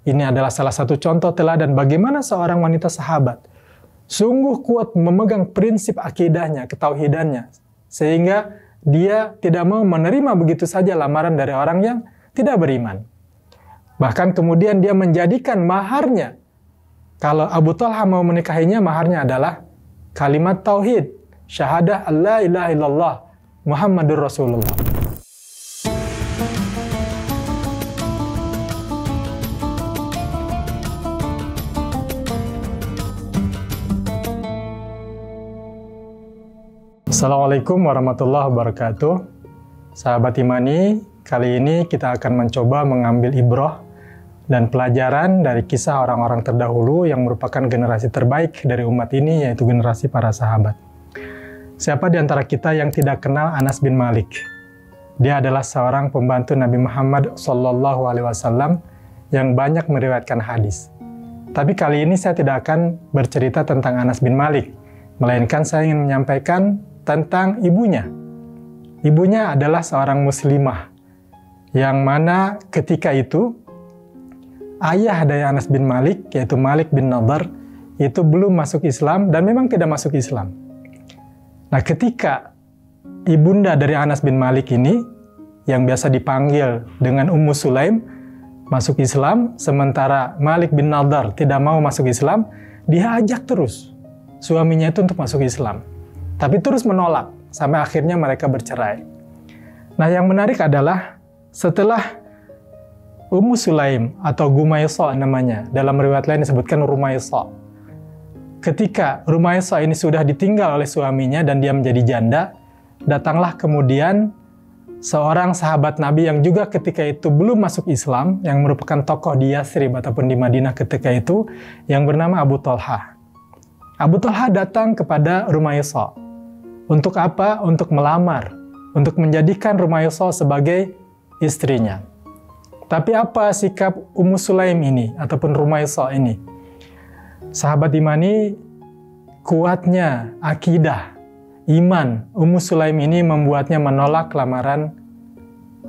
Ini adalah salah satu contoh teladan bagaimana seorang wanita sahabat sungguh kuat memegang prinsip akidahnya, ketauhidannya, sehingga dia tidak mau menerima begitu saja lamaran dari orang yang tidak beriman. Bahkan kemudian dia menjadikan maharnya, kalau Abu Talha mau menikahinya, maharnya adalah kalimat tauhid, syahadah alla ilaha illallah Muhammadur Rasulullah. Assalamualaikum warahmatullahi wabarakatuh. Sahabat Imani, kali ini kita akan mencoba mengambil ibrah dan pelajaran dari kisah orang-orang terdahulu yang merupakan generasi terbaik dari umat ini, yaitu generasi para sahabat. Siapa di antara kita yang tidak kenal Anas bin Malik? Dia adalah seorang pembantu Nabi Muhammad SAW yang banyak meriwayatkan hadis. Tapi kali ini saya tidak akan bercerita tentang Anas bin Malik, melainkan saya ingin menyampaikan tentang ibunya. Ibunya adalah seorang muslimah, yang mana ketika itu ayah dari Anas bin Malik, yaitu Malik bin Nadhr, itu belum masuk Islam dan memang tidak masuk Islam. Nah, ketika ibunda dari Anas bin Malik ini, yang biasa dipanggil dengan Ummu Sulaim, masuk Islam, sementara Malik bin Nadhr tidak mau masuk Islam, dia ajak terus suaminya itu untuk masuk Islam. Tapi terus menolak, sampai akhirnya mereka bercerai. Nah, yang menarik adalah setelah Ummu Sulaim atau Gumaysa namanya, dalam riwayat lain disebutkan Rumaysa. Ketika Rumaysa ini sudah ditinggal oleh suaminya dan dia menjadi janda, datanglah kemudian seorang sahabat Nabi yang juga ketika itu belum masuk Islam, yang merupakan tokoh di Yathrib ataupun di Madinah ketika itu, yang bernama Abu Talha. Abu Talha datang kepada Rumaysa. Untuk apa? Untuk melamar, untuk menjadikan Rumaysa sebagai istrinya. Tapi apa sikap Ummu Sulaim ini ataupun Rumaysa ini? Sahabat Imani, kuatnya akidah, iman Ummu Sulaim ini membuatnya menolak lamaran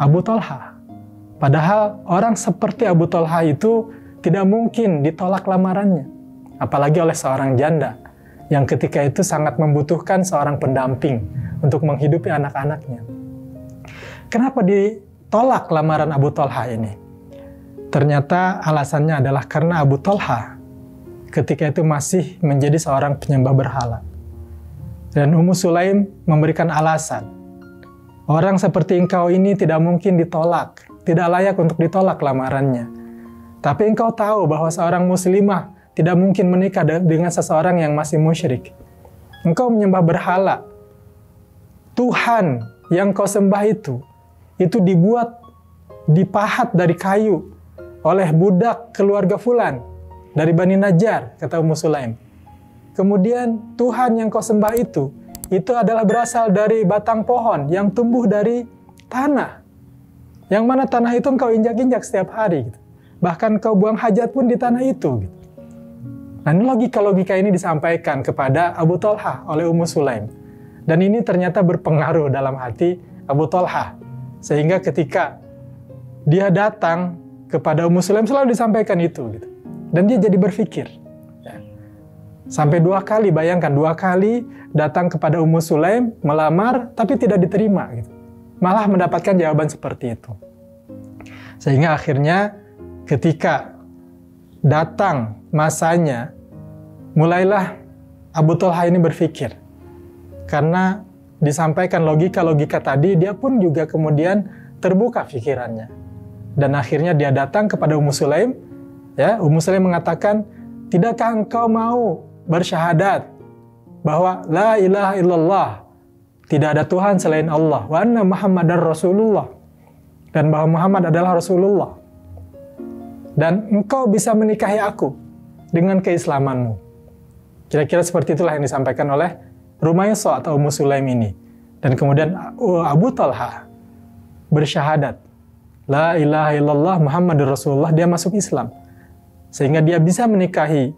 Abu Talha. Padahal orang seperti Abu Talha itu tidak mungkin ditolak lamarannya, apalagi oleh seorang janda yang ketika itu sangat membutuhkan seorang pendamping untuk menghidupi anak-anaknya. Kenapa ditolak lamaran Abu Talha ini? Ternyata alasannya adalah karena Abu Talha ketika itu masih menjadi seorang penyembah berhala. Dan Ummu Sulaim memberikan alasan, orang seperti engkau ini tidak mungkin ditolak, tidak layak untuk ditolak lamarannya. Tapi engkau tahu bahwa seorang muslimah tidak mungkin menikah dengan seseorang yang masih musyrik. Engkau menyembah berhala. Tuhan yang kau sembah itu dipahat dari kayu oleh budak keluarga Fulan dari Bani Najjar, kata Ummu Sulaim. Kemudian Tuhan yang kau sembah itu adalah berasal dari batang pohon yang tumbuh dari tanah. Yang mana tanah itu engkau injak-injak setiap hari. Gitu. Bahkan kau buang hajat pun di tanah itu. Gitu. Nah, logika ini disampaikan kepada Abu Talha oleh Ummu Sulaim. Dan ini ternyata berpengaruh dalam hati Abu Talha. Sehingga ketika dia datang kepada Ummu Sulaim selalu disampaikan itu. Gitu. Dan dia jadi berpikir. Ya. Sampai 2 kali, bayangkan 2 kali datang kepada Ummu Sulaim, melamar, tapi tidak diterima. Gitu. Malah mendapatkan jawaban seperti itu. Sehingga akhirnya ketika datang masanya, mulailah Abu Talha ini berpikir. Karena disampaikan logika-logika tadi, dia pun juga kemudian terbuka pikirannya. Dan akhirnya dia datang kepada Ummu Sulaim. Ya, Ummu Sulaim mengatakan, tidakkah engkau mau bersyahadat bahwa la ilaha illallah, tidak ada Tuhan selain Allah, wa anna Muhammadar Rasulullah, dan bahwa Muhammad adalah Rasulullah. Dan engkau bisa menikahi aku dengan keislamanmu. Kira-kira seperti itulah yang disampaikan oleh Rumaysa atau Ummu Sulaim ini. Dan kemudian Abu Talha bersyahadat, la ilaha illallah Muhammadur Rasulullah, dia masuk Islam. Sehingga dia bisa menikahi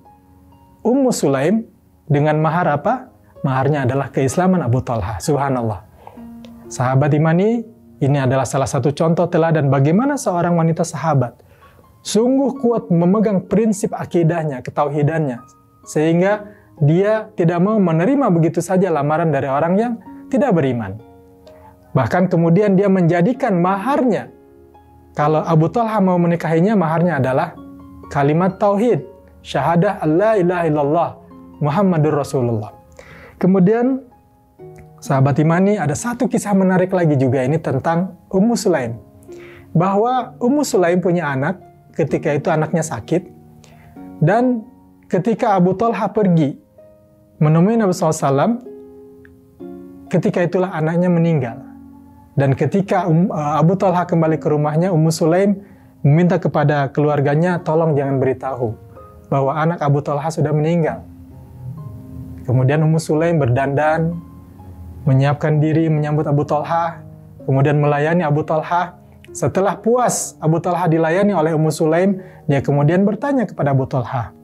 Ummu Sulaim dengan mahar apa? Maharnya adalah keislaman Abu Talha. Subhanallah. Sahabat Imani, ini adalah salah satu contoh teladan bagaimana seorang wanita sahabat sungguh kuat memegang prinsip akidahnya, ketauhidannya, sehingga dia tidak mau menerima begitu saja lamaran dari orang yang tidak beriman. Bahkan kemudian dia menjadikan maharnya, kalau Abu Talha mau menikahinya, maharnya adalah kalimat tauhid, syahadah alla ilaha illallah Muhammadur Rasulullah. Kemudian sahabat imani, ada satu kisah menarik lagi juga ini tentang Ummu Sulaim. Bahwa Ummu Sulaim punya anak, ketika itu anaknya sakit, dan ketika Abu Talha pergi menemui Nabi SAW, ketika itulah anaknya meninggal. Dan ketika Abu Talha kembali ke rumahnya, Ummu Sulaim meminta kepada keluarganya, tolong jangan beritahu bahwa anak Abu Talha sudah meninggal. Kemudian Ummu Sulaim berdandan, menyiapkan diri menyambut Abu Talha, kemudian melayani Abu Talha. Setelah puas Abu Talha dilayani oleh Ummu Sulaim, dia kemudian bertanya kepada Abu Talha,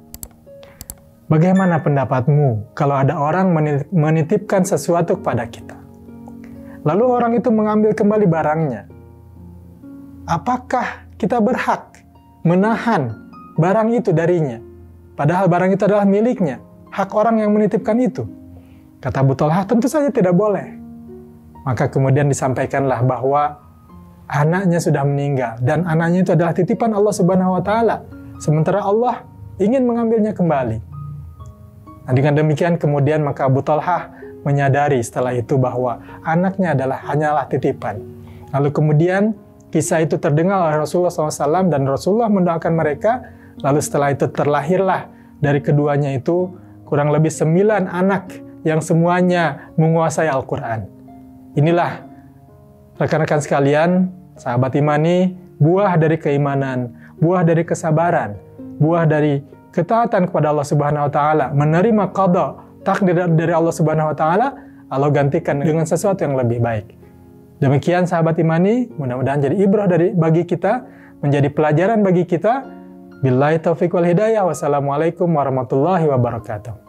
bagaimana pendapatmu kalau ada orang menitipkan sesuatu kepada kita? Lalu orang itu mengambil kembali barangnya. Apakah kita berhak menahan barang itu darinya? Padahal barang itu adalah miliknya, hak orang yang menitipkan itu. Kata Abu Talha, tentu saja tidak boleh. Maka kemudian disampaikanlah bahwa anaknya sudah meninggal, dan anaknya itu adalah titipan Allah Subhanahu wa Ta'ala, sementara Allah ingin mengambilnya kembali. Nah, dengan demikian kemudian maka Abu Talha menyadari setelah itu bahwa anaknya hanyalah titipan. Lalu kemudian kisah itu terdengar oleh Rasulullah SAW, dan Rasulullah mendoakan mereka. Lalu setelah itu terlahirlah dari keduanya itu kurang lebih 9 anak yang semuanya menguasai Al-Quran. Inilah rekan-rekan sekalian, sahabat imani, buah dari keimanan, buah dari kesabaran, buah dari ketaatan kepada Allah Subhanahu wa Ta'ala, menerima qada, takdir dari Allah Subhanahu wa Ta'ala, Allah gantikan dengan sesuatu yang lebih baik. Demikian sahabat imani, mudah-mudahan jadi ibrah bagi kita, menjadi pelajaran bagi kita. Billahi taufiq wal hidayah. Wassalamualaikum warahmatullahi wabarakatuh.